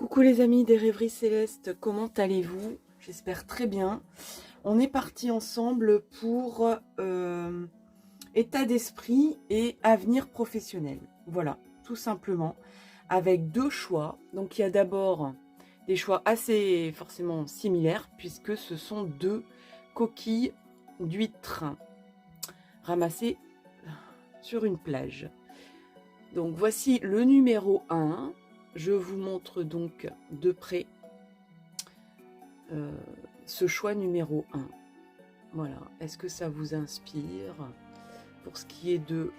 Coucou les amis des rêveries célestes, comment allez-vous? J'espère très bien. On est parti ensemble pour état d'esprit et avenir professionnel. Voilà, tout simplement, avec deux choix. Donc il y a d'abord des choix assez forcément similaires, puisque ce sont deux coquilles d'huîtres ramassées sur une plage. Donc voici le numéro 1. Je vous montre donc de près ce choix numéro 1. Voilà, est-ce que ça vous inspire pour ce qui est de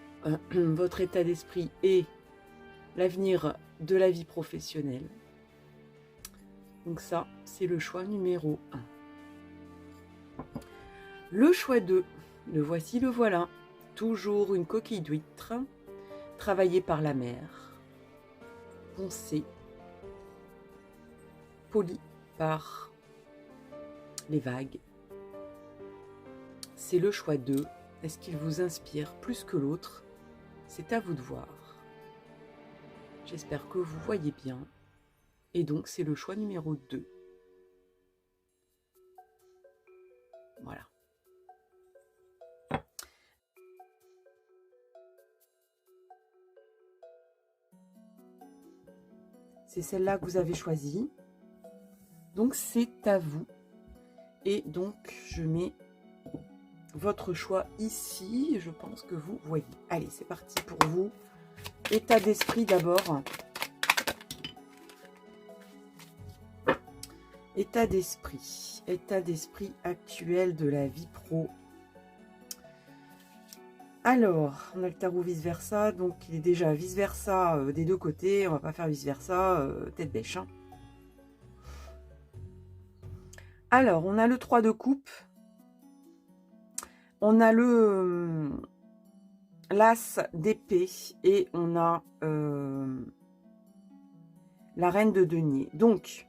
votre état d'esprit et l'avenir de la vie professionnelle? Donc ça, c'est le choix numéro 1. Le choix 2, le voici, le voilà. Toujours une coquille d'huître, travaillée par la mer, poncée, polie par les vagues. C'est le choix 2. Est-ce qu'il vous inspire plus que l'autre? C'est à vous de voir. J'espère que vous voyez bien. Et donc, c'est le choix numéro 2. Voilà. C'est celle-là que vous avez choisie. Donc, c'est à vous. Et donc, je mets votre choix ici. Je pense que vous voyez. Allez, c'est parti pour vous. État d'esprit d'abord. État d'esprit. État d'esprit actuel de la vie pro. Alors, on a le tarot vice-versa. Donc, il est déjà vice-versa des deux côtés. On va pas faire vice-versa tête bêche. Hein. Alors, on a le 3 de coupe. On a le l'as d'épée et on a la reine de denier. Donc,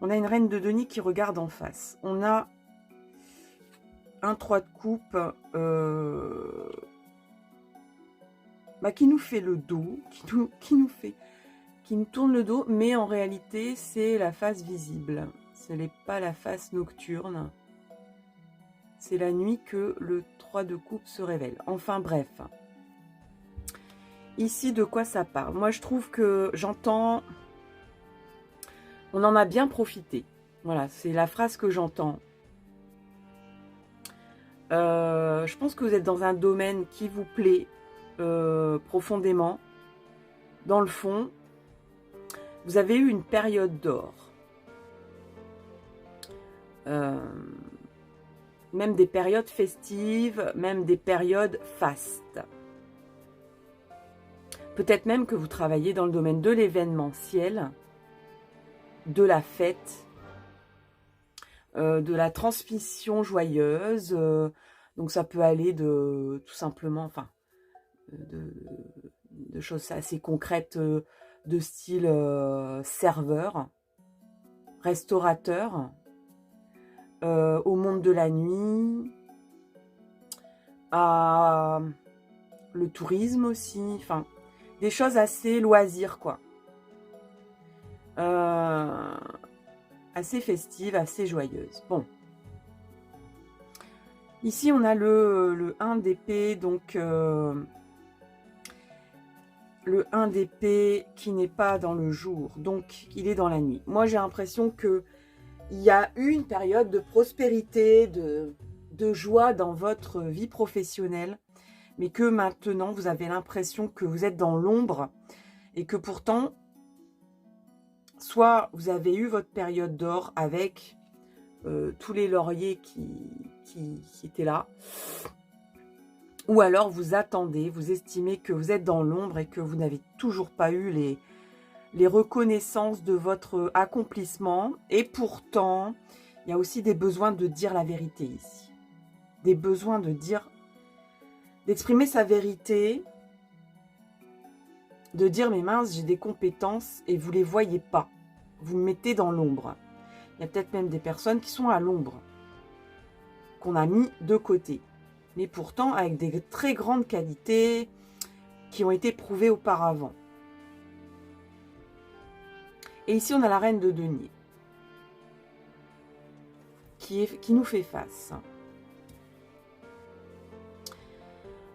on a une reine de denier qui regarde en face. On a un 3 de coupe qui nous fait le dos, qui nous tourne le dos, mais en réalité, c'est la face visible. Ce n'est pas la face nocturne. C'est la nuit que le 3 de coupe se révèle. Enfin bref. Ici, de quoi ça parle? Moi, je trouve que j'entends... On en a bien profité. Voilà, c'est la phrase que j'entends. Je pense que vous êtes dans un domaine qui vous plaît profondément. Dans le fond, vous avez eu une période d'or. Même des périodes festives, même des périodes fastes. Peut-être même que vous travaillez dans le domaine de l'événementiel, de la fête, de la transmission joyeuse. Donc ça peut aller de tout simplement, enfin, de choses assez concrètes de style serveur, restaurateur, au monde de la nuit, à le tourisme aussi, enfin, des choses assez loisirs, quoi. Assez festives, assez joyeuses. Bon. Ici, on a le 1 d'épée, donc le 1 d'épée qui n'est pas dans le jour, donc il est dans la nuit. Moi, j'ai l'impression que il y a eu une période de prospérité, de joie dans votre vie professionnelle, mais que maintenant, vous avez l'impression que vous êtes dans l'ombre et que pourtant, soit vous avez eu votre période d'or avec tous les lauriers qui étaient là, ou alors vous attendez, vous estimez que vous êtes dans l'ombre et que vous n'avez toujours pas eu les reconnaissances de votre accomplissement. Et pourtant, il y a aussi des besoins de dire la vérité ici. Des besoins d'exprimer sa vérité, de dire, mais mince, j'ai des compétences et vous ne les voyez pas. Vous me mettez dans l'ombre. Il y a peut-être même des personnes qui sont à l'ombre, qu'on a mis de côté. Mais pourtant, avec des très grandes qualités qui ont été prouvées auparavant. Et ici, on a la reine de denier qui nous fait face.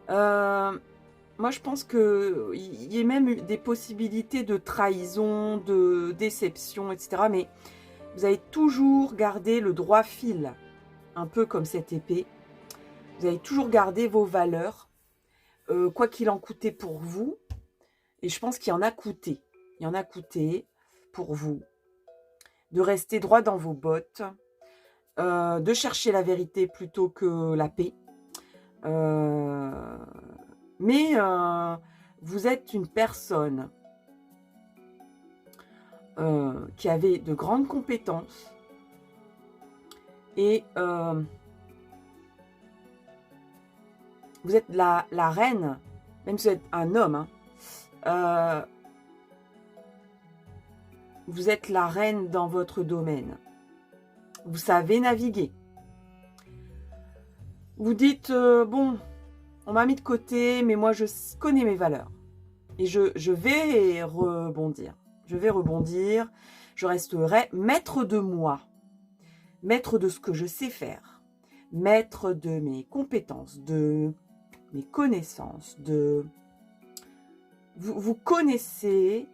Moi, je pense qu'il y a même eu des possibilités de trahison, de déception, etc. Mais vous avez toujours gardé le droit fil, un peu comme cette épée. Vous avez toujours gardé vos valeurs, quoi qu'il en coûtait pour vous. Et je pense qu'il y en a coûté. Il y en a coûté pour vous. De rester droit dans vos bottes. De chercher la vérité plutôt que la paix. Mais vous êtes une personne qui avait de grandes compétences et vous êtes la reine, même si vous êtes un homme, hein, vous êtes la reine dans votre domaine. Vous savez naviguer. Vous dites, bon, on m'a mis de côté, mais moi je connais mes valeurs. Et je vais rebondir. Je vais rebondir. Je resterai maître de moi. Maître de ce que je sais faire. Maître de mes compétences, de mes connaissances. Vous connaissez,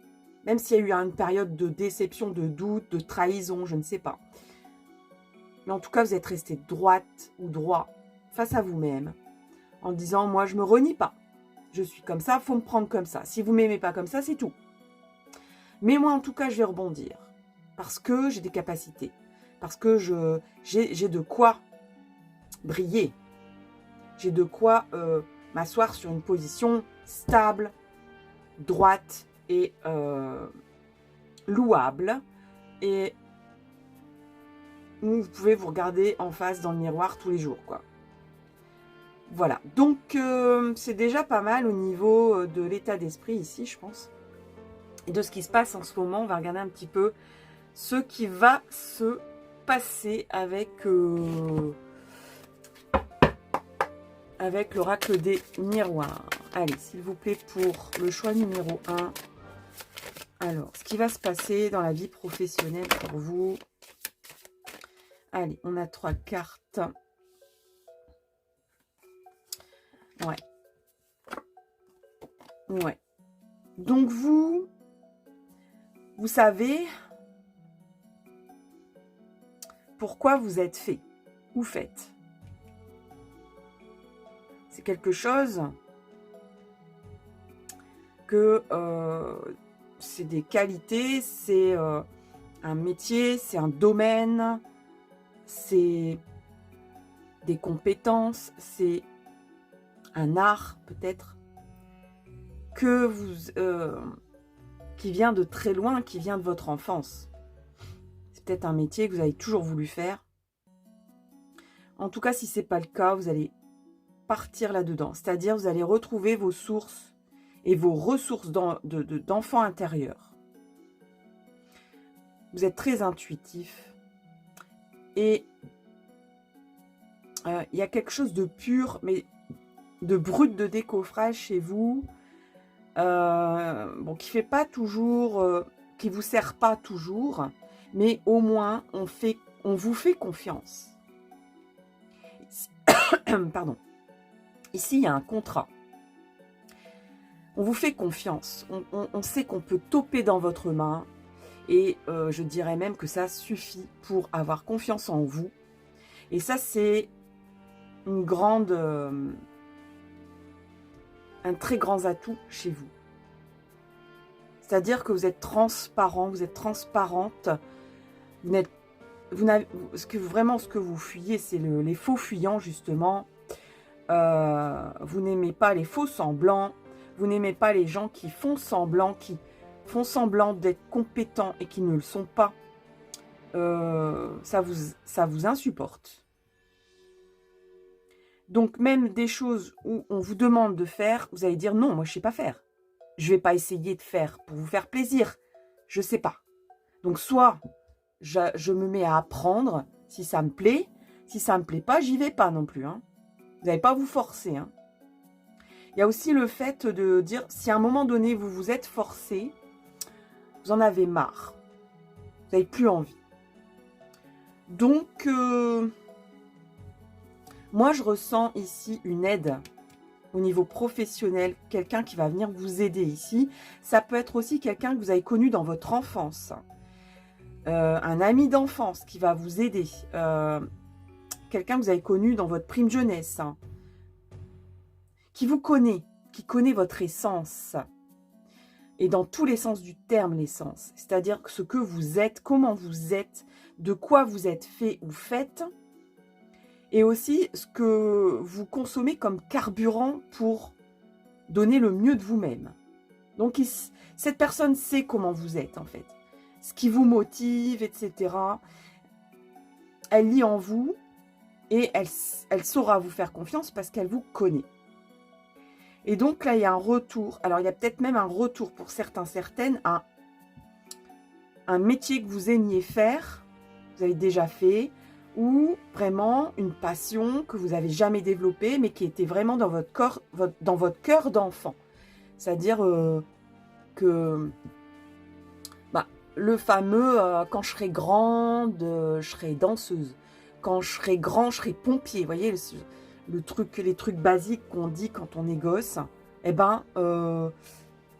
même s'il y a eu une période de déception, de doute, de trahison, je ne sais pas. Mais en tout cas, vous êtes resté droite ou droit face à vous-même en disant, moi, je ne me renie pas. Je suis comme ça, il faut me prendre comme ça. Si vous ne m'aimez pas comme ça, c'est tout. Mais moi, en tout cas, je vais rebondir. Parce que j'ai des capacités. Parce que j'ai de quoi briller. J'ai de quoi m'asseoir sur une position stable, droite et louable. Et vous pouvez vous regarder en face dans le miroir tous les jours, quoi. Voilà, donc c'est déjà pas mal au niveau de l'état d'esprit ici, je pense. Et de ce qui se passe en ce moment, on va regarder un petit peu ce qui va se passer avec l'oracle des miroirs. Allez, s'il vous plaît, pour le choix numéro 1. Alors, ce qui va se passer dans la vie professionnelle pour vous. Allez, on a 3 cartes. Ouais. Donc vous savez pourquoi vous êtes fait ou faites. C'est quelque chose que c'est des qualités, c'est un métier, c'est un domaine, c'est des compétences, c'est un art peut-être qui vient de très loin, qui vient de votre enfance. C'est peut-être un métier que vous avez toujours voulu faire. En tout cas, si ce n'est pas le cas, vous allez partir là-dedans. C'est-à-dire, vous allez retrouver vos sources et vos ressources d'enfant intérieur. Vous êtes très intuitif. Et il y a quelque chose de pur, mais de brut de décoffrage chez vous, bon, qui fait pas toujours, qui vous sert pas toujours, mais au moins on vous fait confiance. Pardon. Ici, il y a un contrat. On vous fait confiance. On sait qu'on peut toper dans votre main, et je dirais même que ça suffit pour avoir confiance en vous. Et ça, c'est une grande, un très grand atout chez vous. C'est-à-dire que vous êtes transparent, vous êtes transparente. Vraiment, ce que vous fuyez, c'est les faux fuyants, justement. Vous n'aimez pas les faux semblants. Vous n'aimez pas les gens qui font semblant d'être compétents et qui ne le sont pas. Ça vous insupporte. Donc, même des choses où on vous demande de faire, vous allez dire non, moi je ne sais pas faire. Je ne vais pas essayer de faire pour vous faire plaisir. Je ne sais pas. Donc, soit je me mets à apprendre si ça me plaît. Si ça ne me plaît pas, j'y vais pas non plus. Hein. Vous n'allez pas vous forcer. Hein. Il y a aussi le fait de dire, si à un moment donné, vous vous êtes forcé, vous en avez marre. Vous n'avez plus envie. Donc, moi, je ressens ici une aide au niveau professionnel, quelqu'un qui va venir vous aider ici. Ça peut être aussi quelqu'un que vous avez connu dans votre enfance. Un ami d'enfance qui va vous aider. Quelqu'un que vous avez connu dans votre prime jeunesse. Qui vous connaît, qui connaît votre essence. Et dans tous les sens du terme, l'essence. C'est-à-dire ce que vous êtes, comment vous êtes, de quoi vous êtes fait ou faites. Et aussi ce que vous consommez comme carburant pour donner le mieux de vous-même. Donc cette personne sait comment vous êtes en fait. Ce qui vous motive, etc. Elle lit en vous et elle saura vous faire confiance parce qu'elle vous connaît. Et donc là, il y a un retour. Alors, il y a peut-être même un retour pour certains, certaines, à un métier que vous aimiez faire, vous avez déjà fait, ou vraiment une passion que vous n'avez jamais développée, mais qui était vraiment dans votre corps, dans votre cœur d'enfant. C'est-à-dire que le fameux quand je serai grande, je serai danseuse. Quand je serai grand, je serai pompier. Vous voyez, les trucs basiques qu'on dit quand on est gosse. Eh ben,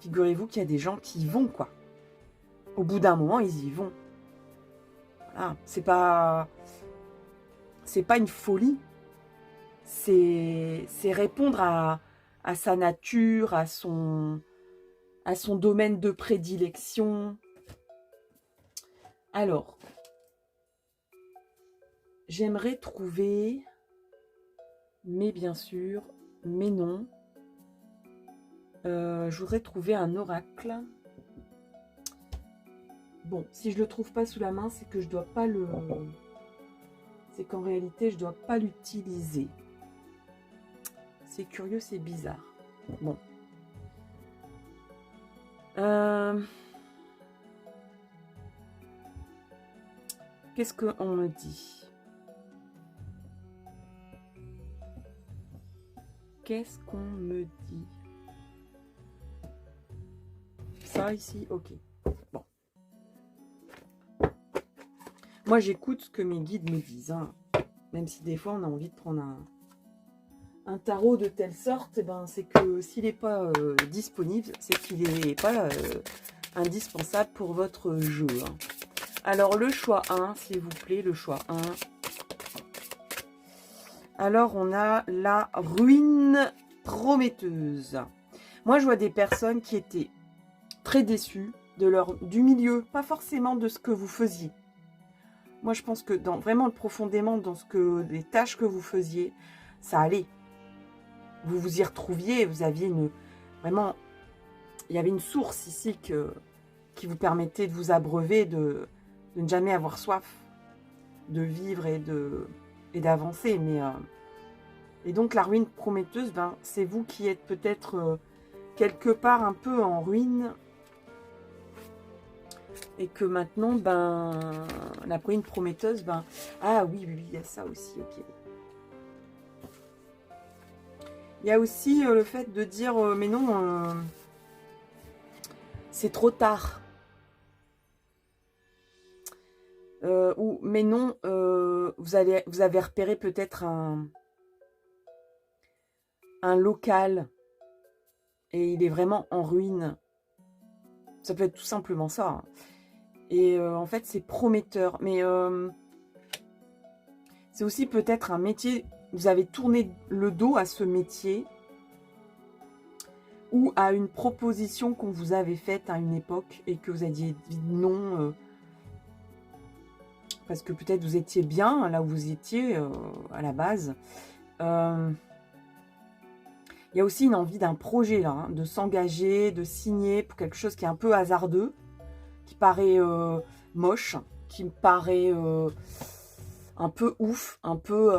figurez-vous qu'il y a des gens qui y vont, quoi. Au bout d'un moment, ils y vont. Voilà. C'est pas une folie. C'est répondre à sa nature, à son domaine de prédilection. Alors, j'aimerais trouver, mais bien sûr, mais non. Je voudrais trouver un oracle. Bon, si je le trouve pas sous la main, c'est que je dois pas le... C'est qu'en réalité, je dois pas l'utiliser. C'est curieux, c'est bizarre. Bon. Qu'est-ce qu'on me dit? Qu'est-ce qu'on me dit? Ça ici, ok. Bon. Moi, j'écoute ce que mes guides me disent. Hein. Même si des fois, on a envie de prendre un tarot de telle sorte, eh ben, c'est que s'il n'est pas disponible, c'est qu'il n'est pas indispensable pour votre jeu. Hein. Alors, le choix 1, s'il vous plaît, le choix 1. Alors, on a la ruine prometteuse. Moi, je vois des personnes qui étaient très déçues du milieu, pas forcément de ce que vous faisiez. Moi, je pense que vraiment profondément dans les tâches que vous faisiez, ça allait. Vous vous y retrouviez, vous aviez vraiment, il y avait une source ici qui vous permettait de vous abreuver, de ne jamais avoir soif, de vivre et d'avancer. Et donc la ruine prometteuse, c'est vous qui êtes peut-être quelque part un peu en ruine. Et que maintenant, la ruine prometteuse, ah oui, il y a ça aussi, ok. Il y a aussi le fait de dire, mais non, c'est trop tard. Ou, mais non, vous avez repéré peut-être un local et il est vraiment en ruine. Ça peut être tout simplement ça. Hein. Et en fait, c'est prometteur. Mais c'est aussi peut-être un métier. Vous avez tourné le dos à ce métier ou à une proposition qu'on vous avait faite à une époque et que vous aviez dit non parce que peut-être vous étiez bien là où vous étiez à la base. Il y a aussi une envie d'un projet là, hein, de s'engager, de signer pour quelque chose qui est un peu hasardeux, qui paraît moche, qui me paraît un peu ouf, un peu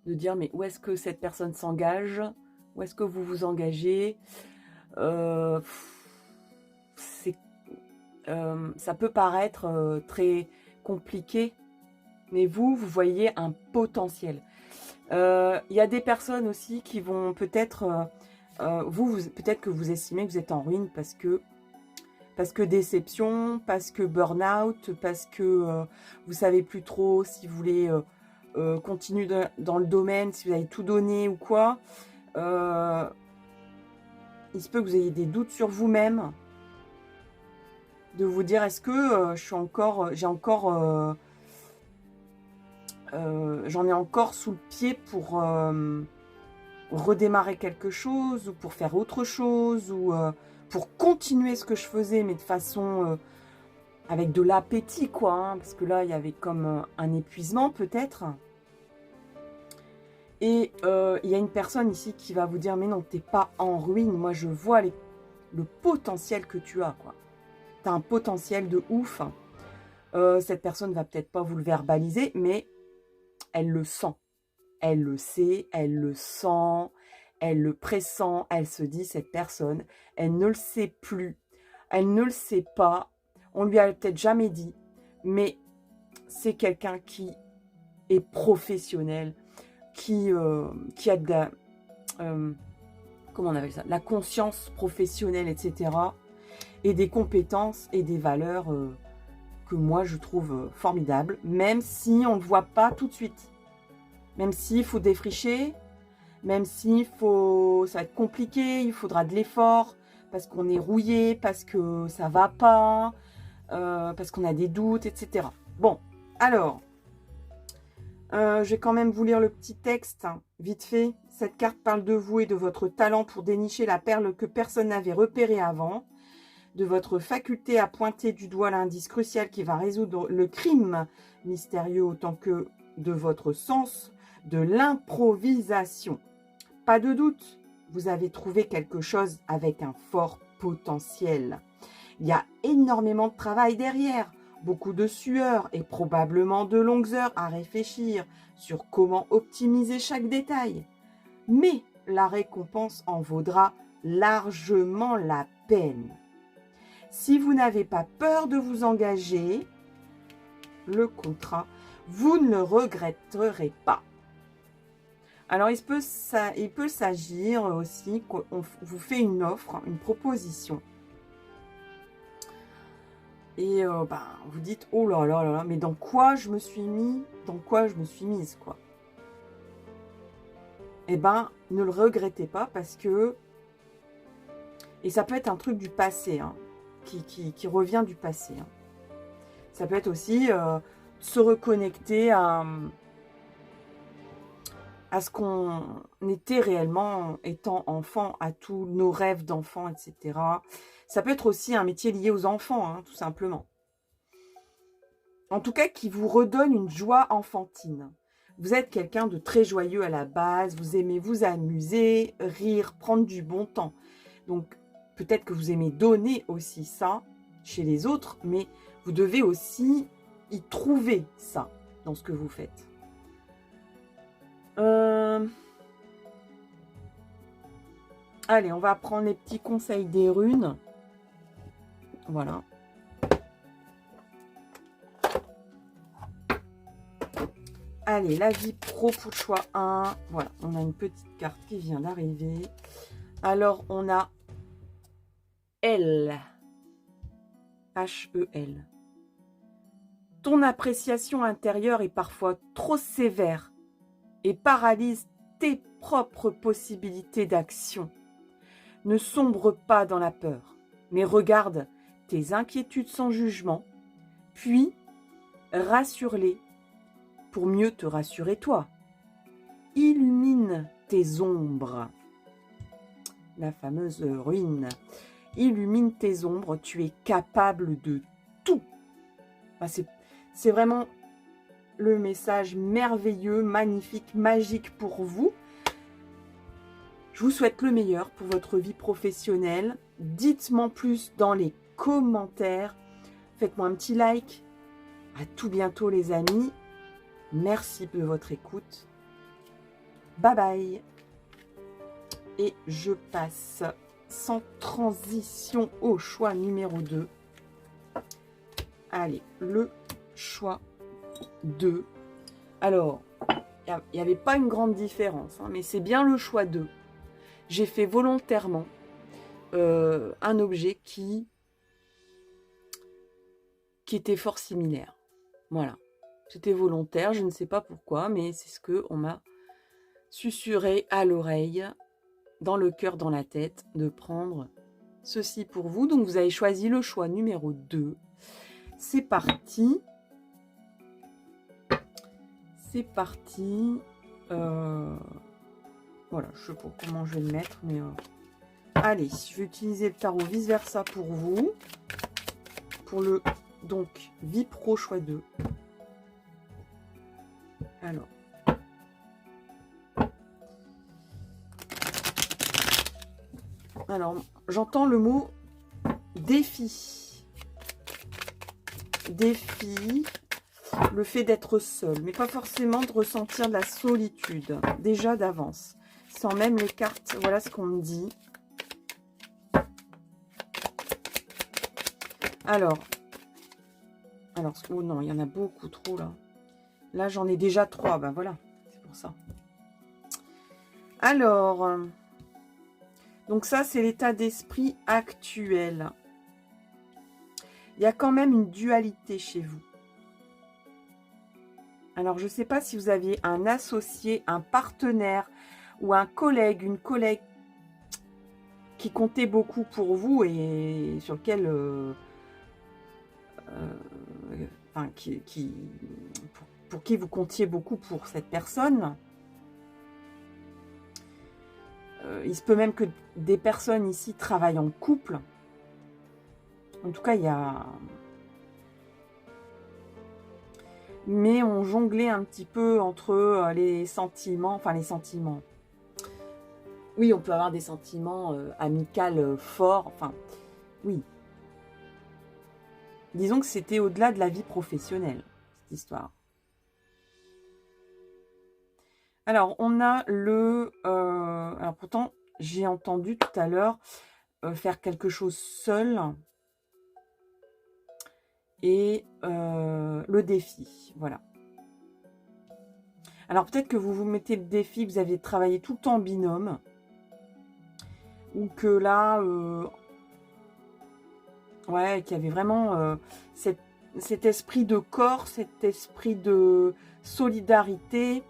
de dire mais où est-ce que cette personne s'engage, où est-ce que vous vous engagez, ça peut paraître très compliqué, mais vous voyez un potentiel. Il y a des personnes aussi qui vont peut-être, peut-être que vous estimez que vous êtes en ruine parce que Parce que déception, parce que burn-out, parce que vous savez plus trop si vous voulez continuer dans le domaine, si vous avez tout donné ou quoi. Il se peut que vous ayez des doutes sur vous-même. De vous dire, est-ce que j'en ai encore sous le pied pour redémarrer quelque chose ou pour faire autre chose ou pour continuer ce que je faisais, mais de façon avec de l'appétit, quoi. Hein, parce que là, il y avait comme un épuisement peut-être. Et il y a une personne ici qui va vous dire, mais non, t'es pas en ruine. Moi, je vois le potentiel que tu as, quoi. Tu as un potentiel de ouf. Cette personne va peut-être pas vous le verbaliser, mais elle le sent. Elle le sait, elle le sent, elle le pressent. Elle se dit, cette personne, elle ne le sait plus. Elle ne le sait pas. On lui a peut-être jamais dit, mais c'est quelqu'un qui est professionnel, qui a de la, comment on appelle ça, la conscience professionnelle, etc. Et des compétences et des valeurs que moi je trouve formidables, même si on ne le voit pas tout de suite. Même s'il faut défricher, même s'il faut, ça va être compliqué, il faudra de l'effort, parce qu'on est rouillé, parce que ça va pas, parce qu'on a des doutes, etc. Bon, alors, je vais quand même vous lire le petit texte, hein, vite fait. Cette carte parle de vous et de votre talent pour dénicher la perle que personne n'avait repérée avant, de votre faculté à pointer du doigt l'indice crucial qui va résoudre le crime mystérieux autant que de votre sens de l'improvisation. Pas de doute, vous avez trouvé quelque chose avec un fort potentiel. Il y a énormément de travail derrière, beaucoup de sueur et probablement de longues heures à réfléchir sur comment optimiser chaque détail. Mais la récompense en vaudra largement la peine. Si vous n'avez pas peur de vous engager, le contrat, vous ne le regretterez pas. Alors, il peut s'agir aussi qu'on vous fait une offre, une proposition. Et vous dites, oh là là là là, mais dans quoi je me suis mis, dans quoi je me suis mise, quoi. Eh ben, ne le regrettez pas parce que, et ça peut être un truc du passé, hein, qui revient du passé. Hein. Ça peut être aussi se reconnecter à ce qu'on était réellement étant enfant, à tous nos rêves d'enfant, etc. Ça peut être aussi un métier lié aux enfants, hein, tout simplement. En tout cas, qui vous redonne une joie enfantine. Vous êtes quelqu'un de très joyeux à la base, vous aimez vous amuser, rire, prendre du bon temps. Donc, peut-être que vous aimez donner aussi ça chez les autres, mais vous devez aussi y trouver ça dans ce que vous faites. Allez, on va prendre les petits conseils des runes. Voilà. Allez, la vie pro pour le choix 1. Voilà, on a une petite carte qui vient d'arriver. Alors, on a L. H-E-L. Ton appréciation intérieure est parfois trop sévère et paralyse tes propres possibilités d'action. Ne sombre pas dans la peur, mais regarde tes inquiétudes sans jugement, puis rassure-les pour mieux te rassurer toi. Illumine tes ombres. La fameuse ruine. Illumine tes ombres, tu es capable de tout. C'est vraiment le message merveilleux, magnifique, magique pour vous. Je vous souhaite le meilleur pour votre vie professionnelle. Dites-moi plus dans les commentaires. Faites-moi un petit like. À tout bientôt les amis. Merci de votre écoute. Bye bye. Et je passe sans transition au choix numéro 2. Allez, le choix 2. Alors, il n'y avait pas une grande différence, hein, mais c'est bien le choix 2. J'ai fait volontairement un objet qui qui étaient fort similaires. Voilà. C'était volontaire, je ne sais pas pourquoi, mais c'est ce qu'on m'a susurré à l'oreille, dans le cœur, dans la tête, de prendre ceci pour vous. Donc, vous avez choisi le choix numéro 2. C'est parti. C'est parti. Voilà, je sais pas comment je vais le mettre, mais... Allez, je vais utiliser le tarot vice-versa pour vous. Pour le, donc, Vie Pro choix 2. Alors, j'entends le mot défi. Défi, le fait d'être seul, mais pas forcément de ressentir de la solitude, déjà d'avance. Sans même les cartes, voilà ce qu'on me dit. Alors, oh non, il y en a beaucoup trop là. Là, j'en ai déjà 3, ben voilà, c'est pour ça. Alors, donc ça, c'est l'état d'esprit actuel. Il y a quand même une dualité chez vous. Alors, je ne sais pas si vous aviez un associé, un partenaire ou un collègue, une collègue qui comptait beaucoup pour vous et sur lequel... enfin, pour qui vous comptiez beaucoup pour cette personne. Il se peut même que des personnes ici travaillent en couple. En tout cas, il y a... Mais on jonglait un petit peu entre les sentiments, enfin les sentiments. Oui, on peut avoir des sentiments amicaux forts, enfin, oui. Disons que c'était au-delà de la vie professionnelle, cette histoire. Alors, on a le... alors, pourtant, j'ai entendu tout à l'heure faire quelque chose seul. Et le défi, voilà. Alors, peut-être que vous vous mettez le défi, vous aviez travaillé tout le temps en binôme. Ou que là... ouais, qu'il y avait vraiment cet esprit de corps, cet esprit de solidarité,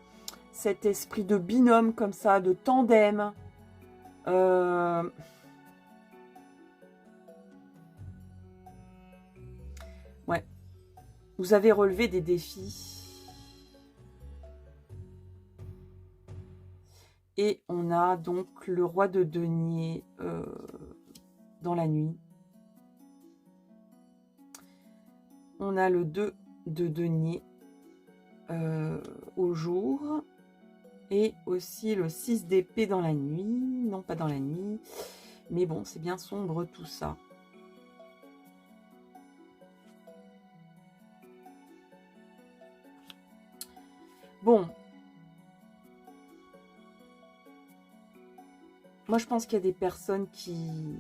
cet esprit de binôme comme ça, de tandem. Ouais. Vous avez relevé des défis. Et on a donc le roi de denier dans la nuit. On a le 2 de denier au jour. Et aussi le 6 d'épée dans la nuit. Non, pas dans la nuit. Mais bon, c'est bien sombre tout ça. Bon. Moi, je pense qu'il y a des personnes qui...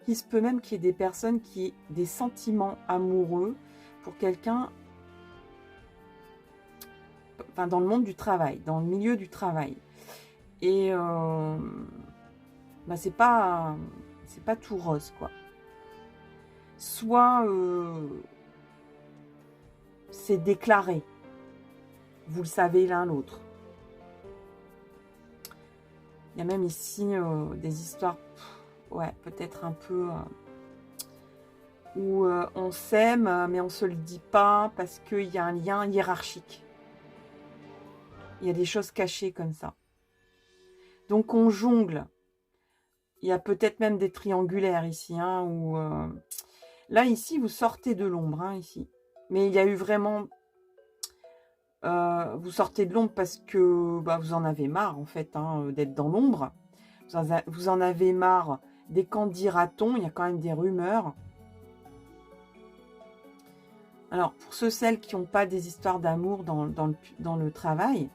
Il se peut même qu'il y ait des personnes qui aient des sentiments amoureux pour quelqu'un... Enfin, dans le monde du travail, dans le milieu du travail. Et bah, c'est pas tout rose, quoi. Soit c'est déclaré. Vous le savez l'un l'autre. Il y a même ici des histoires, ouais, peut-être un peu... où on s'aime, mais on ne se le dit pas parce qu'il y a un lien hiérarchique. Il y a des choses cachées comme ça. Donc on jongle. Il y a peut-être même des triangulaires ici. Hein, où, là, ici, vous sortez de l'ombre. Hein, ici. Mais il y a eu vraiment... vous sortez de l'ombre parce que bah, vous en avez marre, en fait, hein, d'être dans l'ombre. Vous en avez marre des qu'en dira-t-on. Il y a quand même des rumeurs. Alors, pour ceux, celles qui n'ont pas des histoires d'amour dans le travail,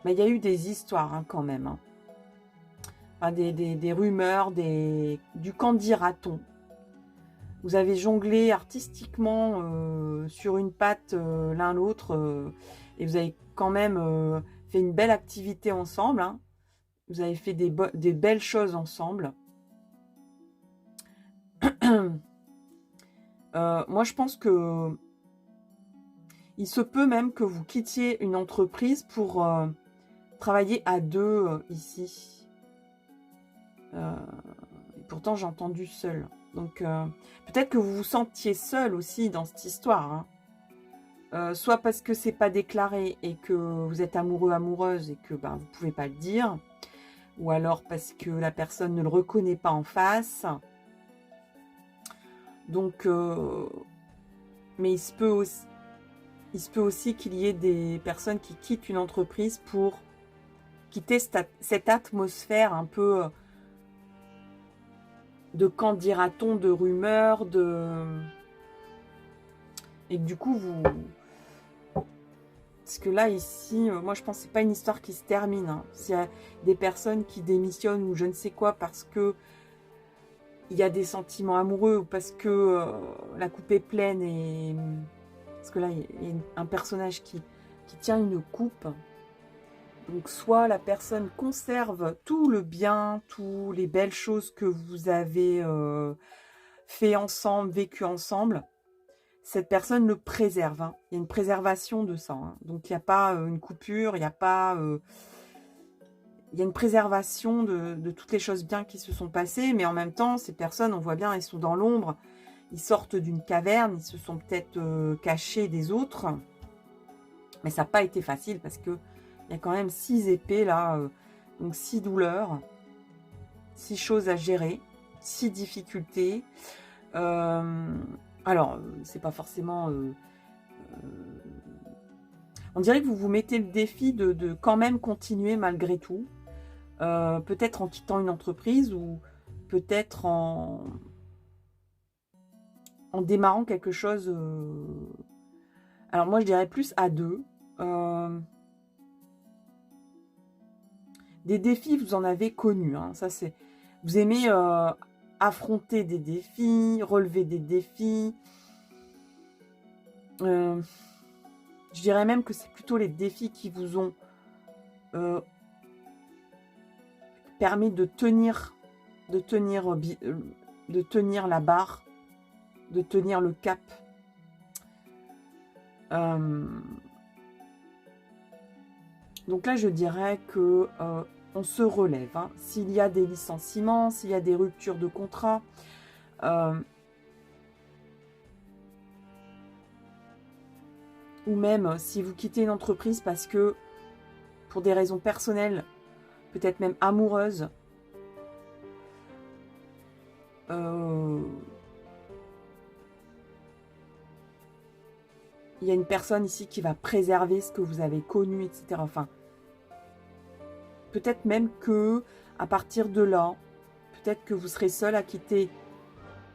mais il y a eu des histoires hein, quand même. Hein. Enfin, des rumeurs, du qu'en dira-t-on. Vous avez jonglé artistiquement sur une patte l'un l'autre et vous avez quand même fait une belle activité ensemble. Hein. Vous avez fait des belles choses ensemble. Moi, je pense que il se peut même que vous quittiez une entreprise pour travailler à deux ici. Et pourtant, j'ai entendu seul. Donc, peut-être que vous vous sentiez seul aussi dans cette histoire. Hein. Soit parce que c'est pas déclaré et que vous êtes amoureux, amoureuse et que ben, vous pouvez pas le dire. Ou alors parce que la personne ne le reconnaît pas en face. Donc, mais il se peut aussi qu'il y ait des personnes qui quittent une entreprise pour quitter cette atmosphère un peu de quand dira-t-on, de rumeurs, et que du coup, vous... Parce que là, ici, moi, je pense que c'est pas une histoire qui se termine. Hein. S'il y a des personnes qui démissionnent ou je ne sais quoi parce que il y a des sentiments amoureux ou parce que la coupe est pleine et... Parce que là, il y a un personnage qui tient une coupe. Donc, soit la personne conserve tout le bien, toutes les belles choses que vous avez fait ensemble, vécu ensemble. Cette personne le préserve. Hein. Il y a une préservation de ça. Hein. Donc, il n'y a pas une coupure, il n'y a pas... il y a une préservation de toutes les choses bien qui se sont passées. Mais en même temps, ces personnes, on voit bien, elles sont dans l'ombre. Ils sortent d'une caverne, ils se sont peut-être cachés des autres. Mais ça n'a pas été facile parce que il y a quand même 6 épées là. Donc 6 douleurs, 6 choses à gérer, 6 difficultés. Alors, c'est pas forcément... on dirait que vous vous mettez le défi de quand même continuer malgré tout. Peut-être en quittant une entreprise ou peut-être en démarrant quelque chose. Alors moi, je dirais plus à deux. Des défis, vous en avez connu. Hein. Ça, c'est... Vous aimez affronter des défis, relever des défis. Je dirais même que c'est plutôt les défis qui vous ont permis de tenir la barre, de tenir le cap. Donc là, je dirais que on se relève. Hein. S'il y a des licenciements, s'il y a des ruptures de contrat, ou même si vous quittez une entreprise parce que, pour des raisons personnelles, peut-être même amoureuses, il y a une personne ici qui va préserver ce que vous avez connu, etc. Enfin, peut-être même que à partir de là, peut-être que vous serez seul à quitter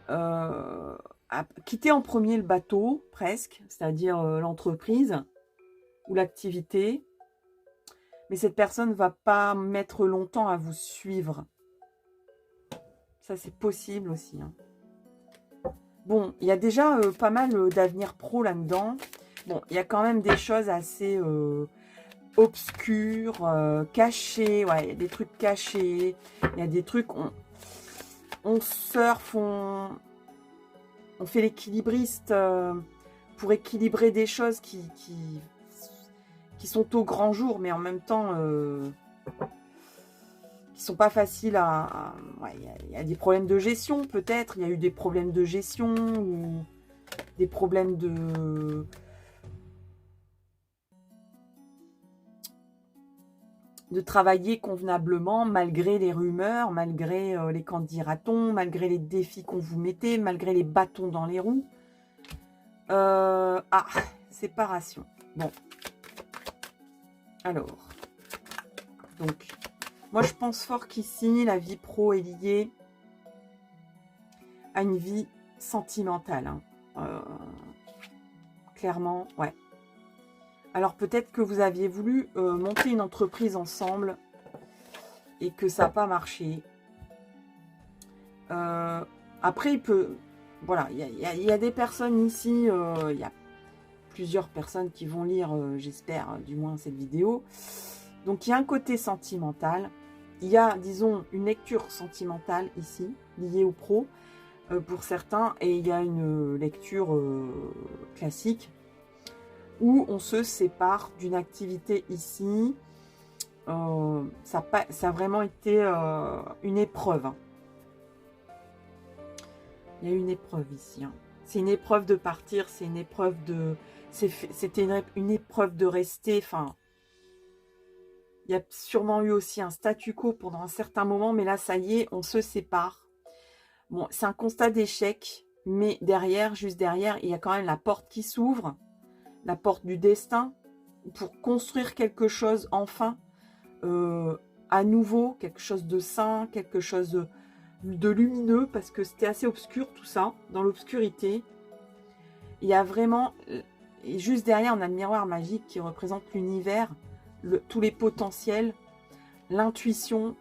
en premier le bateau, presque, c'est-à-dire l'entreprise ou l'activité. Mais cette personne ne va pas mettre longtemps à vous suivre. Ça, c'est possible aussi. Hein. Bon, il y a déjà pas mal d'avenir pro là-dedans. Bon, il y a quand même des choses assez obscures, cachées. Ouais, il y a des trucs cachés. Il y a des trucs... On surfe, on fait l'équilibriste pour équilibrer des choses qui sont au grand jour, mais en même temps... qui sont pas faciles à... Ouais, il y a des problèmes de gestion, peut-être. Il y a eu des problèmes de gestion ou des problèmes de travailler convenablement, malgré les rumeurs, malgré les candidatons, malgré les défis qu'on vous mettait, malgré les bâtons dans les roues. Ah, séparation. Bon. Alors. Donc... Moi, je pense fort qu'ici, la vie pro est liée à une vie sentimentale. Hein. Clairement, ouais. Alors, peut-être que vous aviez voulu monter une entreprise ensemble et que ça n'a pas marché. Après, il peut... Voilà, il y a des personnes ici, il y a plusieurs personnes qui vont lire, j'espère, du moins cette vidéo. Donc, il y a un côté sentimental. Il y a, disons, une lecture sentimentale ici, liée au pro. pour certains, et il y a une lecture classique où on se sépare d'une activité ici. Ça a vraiment été une épreuve. Il y a une épreuve ici. Hein. C'est une épreuve de partir, c'est une épreuve de... C'était une épreuve de rester. Enfin, il y a sûrement eu aussi un statu quo pendant un certain moment, mais là, ça y est, on se sépare. Bon, c'est un constat d'échec, mais derrière, juste derrière, il y a quand même la porte qui s'ouvre, la porte du destin, pour construire quelque chose enfin, à nouveau, quelque chose de sain, quelque chose de lumineux, parce que c'était assez obscur tout ça, dans l'obscurité. Il y a vraiment, et juste derrière, on a le miroir magique qui représente l'univers, tous les potentiels, l'intuition,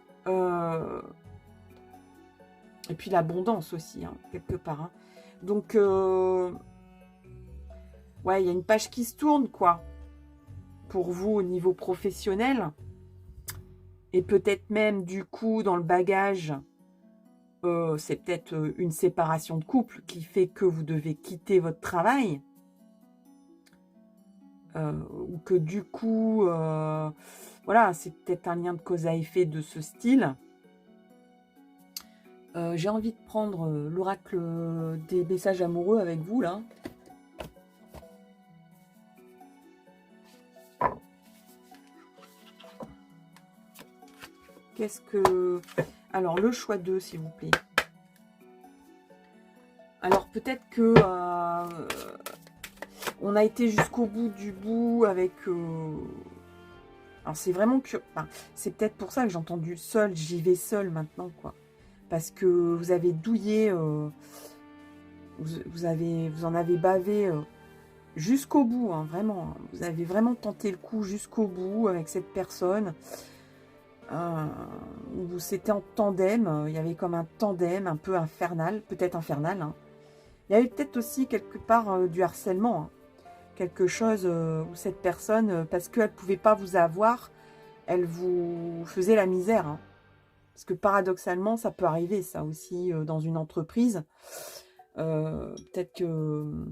et puis l'abondance aussi, hein, quelque part. Hein. Donc, ouais, il y a une page qui se tourne, quoi, pour vous au niveau professionnel. Et peut-être même, du coup, dans le bagage, c'est peut-être une séparation de couple qui fait que vous devez quitter votre travail. Ou que du coup, voilà, c'est peut-être un lien de cause à effet de ce style. J'ai envie de prendre l'oracle des messages amoureux avec vous, là. Qu'est-ce que... Alors, le choix 2, s'il vous plaît. Alors, peut-être que... on a été jusqu'au bout du bout avec... Alors, c'est vraiment que... Enfin, c'est peut-être pour ça que j'ai entendu seul, j'y vais seul maintenant, quoi. Parce que vous avez douillé... vous en avez bavé jusqu'au bout, hein, vraiment. Vous avez vraiment tenté le coup jusqu'au bout avec cette personne. C'était en tandem. Il y avait comme un tandem un peu infernal, peut-être infernal. Hein. Il y avait peut-être aussi quelque part du harcèlement. Hein. Quelque chose où cette personne, parce qu'elle ne pouvait pas vous avoir, elle vous faisait la misère. Hein. Parce que paradoxalement, ça peut arriver, ça aussi, dans une entreprise. Peut-être que...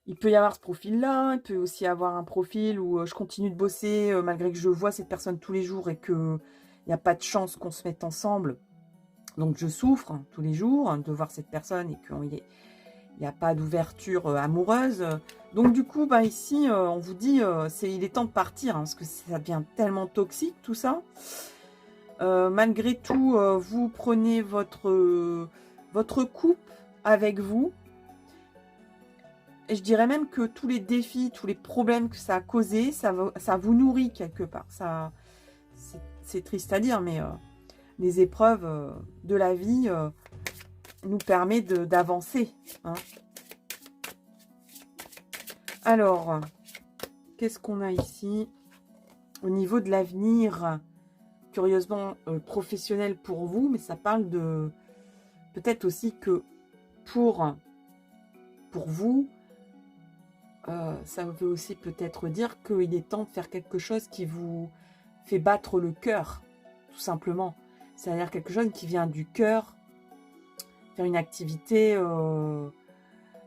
il peut y avoir ce profil-là, il peut aussi y avoir un profil où je continue de bosser malgré que je vois cette personne tous les jours et qu'il n'y a pas de chance qu'on se mette ensemble. Donc je souffre tous les jours de voir cette personne et qu'il n'y a pas d'ouverture amoureuse. Donc du coup, bah, ici, on vous dit, il est temps de partir, hein, parce que ça devient tellement toxique tout ça. Malgré tout, vous prenez votre coupe avec vous. Et je dirais même que tous les défis, tous les problèmes que ça a causé, ça vous nourrit quelque part. C'est triste à dire, mais les épreuves de la vie nous permettent d'avancer. Hein. Alors, qu'est-ce qu'on a ici? Au niveau de l'avenir, curieusement professionnel pour vous, mais ça parle de... Peut-être aussi que pour vous, ça veut aussi peut-être dire qu'il est temps de faire quelque chose qui vous fait battre le cœur, tout simplement. C'est-à-dire quelque chose qui vient du cœur, faire une activité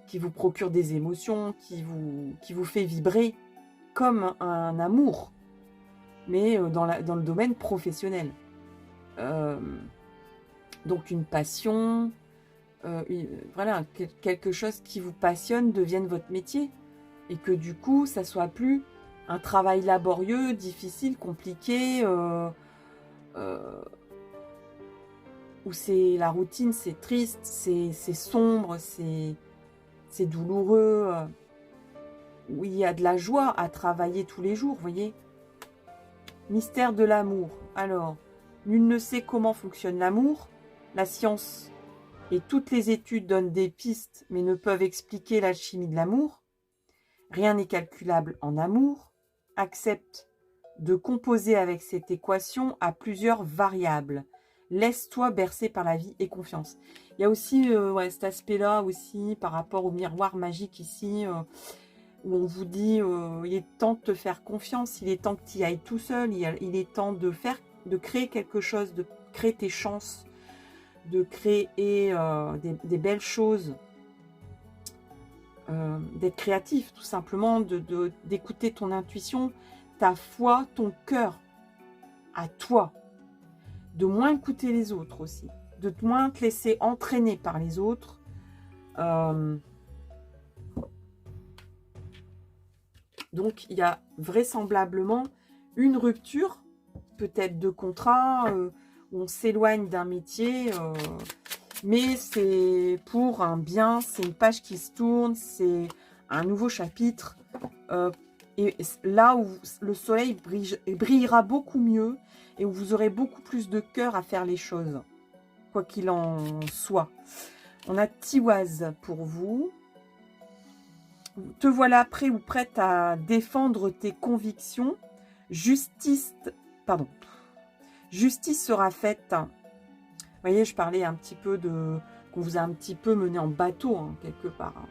qui vous procure des émotions, qui vous fait vibrer comme un amour, mais dans le domaine professionnel. Donc une passion, voilà, quelque chose qui vous passionne devienne votre métier. Et que du coup, ça soit plus un travail laborieux, difficile, compliqué, où c'est la routine, c'est triste, c'est sombre, c'est douloureux, où il y a de la joie à travailler tous les jours, vous voyez. Mystère de l'amour. Alors, nul ne sait comment fonctionne l'amour. La science et toutes les études donnent des pistes, mais ne peuvent expliquer l'alchimie de l'amour. Rien n'est calculable en amour. Accepte de composer avec cette équation à plusieurs variables. Laisse-toi bercer par la vie et confiance. Il y a aussi ouais, cet aspect-là aussi par rapport au miroir magique ici, où on vous dit il est temps de te faire confiance, il est temps que tu y ailles tout seul, il est temps de créer quelque chose, de créer tes chances, de créer des belles choses, d'être créatif, tout simplement, d'écouter ton intuition, ta foi, ton cœur, à toi. De moins écouter les autres aussi, de moins te laisser entraîner par les autres. Donc, il y a vraisemblablement une rupture, peut-être de contrat, où on s'éloigne d'un métier, mais c'est pour un bien, c'est une page qui se tourne, c'est un nouveau chapitre. Et là où le soleil brillera beaucoup mieux et où vous aurez beaucoup plus de cœur à faire les choses, quoi qu'il en soit. On a Tiwaz pour vous. Te voilà prêt ou prête à défendre tes convictions. Justice sera faite. Vous voyez, je parlais un petit peu qu'on vous a un petit peu mené en bateau, hein, quelque part.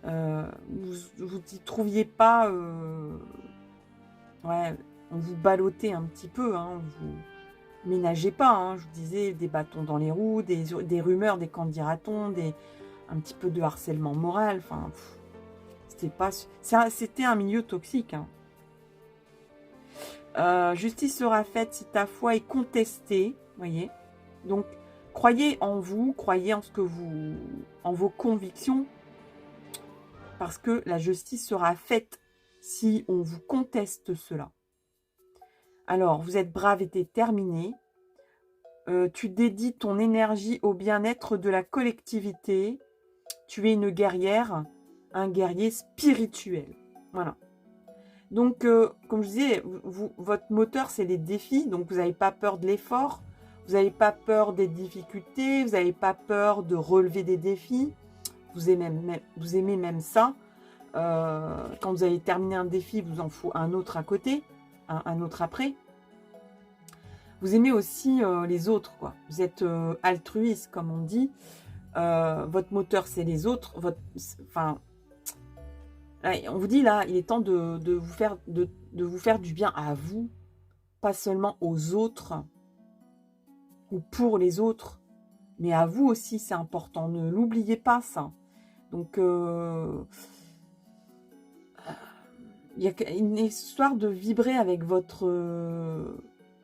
Vous n'y trouviez pas... ouais, on vous ballottait un petit peu, hein, vous ménagez pas, hein, je vous disais, des bâtons dans les roues, des rumeurs, des qu'en dira-t-on, un petit peu de harcèlement moral, enfin, c'était un milieu toxique. Hein. Justice sera faite si ta foi est contestée, voyez. Donc, croyez en vous, croyez en vos convictions, parce que la justice sera faite si on vous conteste cela. Alors, vous êtes brave et déterminé. Tu dédies ton énergie au bien-être de la collectivité. Tu es une guerrière, un guerrier spirituel. Voilà. Donc, comme je disais, votre moteur, c'est les défis. Donc, vous n'avez pas peur de l'effort. Vous n'avez pas peur des difficultés. Vous n'avez pas peur de relever des défis. Vous aimez même ça. Quand vous avez terminé un défi, vous en faut un autre à côté. Un autre après. Vous aimez aussi les autres, quoi. Vous êtes altruiste, comme on dit. Votre moteur, c'est les autres. On vous dit là, il est temps de vous faire du bien à vous, pas seulement aux autres ou pour les autres, mais à vous aussi, c'est important. Ne l'oubliez pas, ça. Donc, il y a une histoire de vibrer avec votre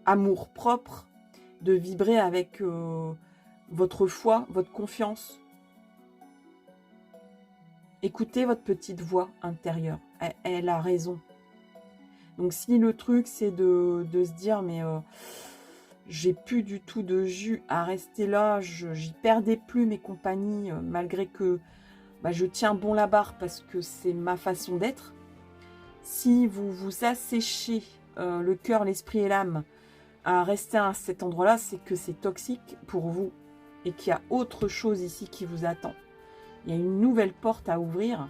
amour propre, de vibrer avec votre foi, votre confiance. Écoutez votre petite voix intérieure. Elle a raison. Donc, si le truc, c'est de se dire, mais j'ai plus du tout de jus à rester là, j'y perdais plus mes compagnies, malgré que je tiens bon la barre parce que c'est ma façon d'être. Si vous vous asséchez le cœur, l'esprit et l'âme à rester à cet endroit-là, c'est que c'est toxique pour vous et qu'il y a autre chose ici qui vous attend. Il y a une nouvelle porte à ouvrir,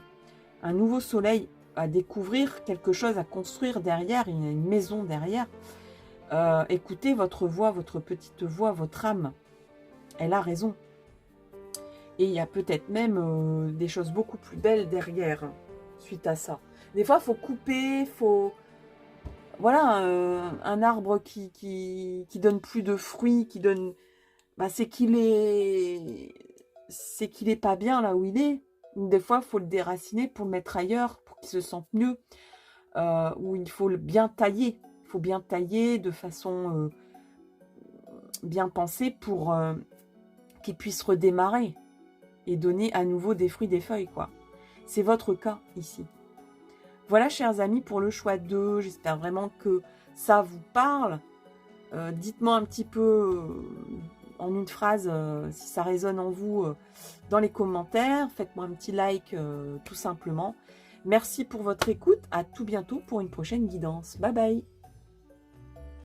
un nouveau soleil à découvrir, quelque chose à construire derrière, il y a une maison derrière. Écoutez votre voix, votre petite voix, votre âme. Elle a raison. Et il y a peut-être même des choses beaucoup plus belles derrière, suite à ça. Des fois, il faut couper, voilà, un arbre qui donne plus de fruits, qui donne... c'est qu'il est pas bien là où il est. Des fois, il faut le déraciner pour le mettre ailleurs, pour qu'il se sente mieux. Ou il faut bien tailler. Il faut bien tailler de façon bien pensée pour qu'il puisse redémarrer et donner à nouveau des fruits, des feuilles, quoi. C'est votre cas ici. Voilà, chers amis, pour le choix 2. J'espère vraiment que ça vous parle. Dites-moi un petit peu en une phrase si ça résonne en vous dans les commentaires. Faites-moi un petit like tout simplement. Merci pour votre écoute. À tout bientôt pour une prochaine guidance. Bye bye.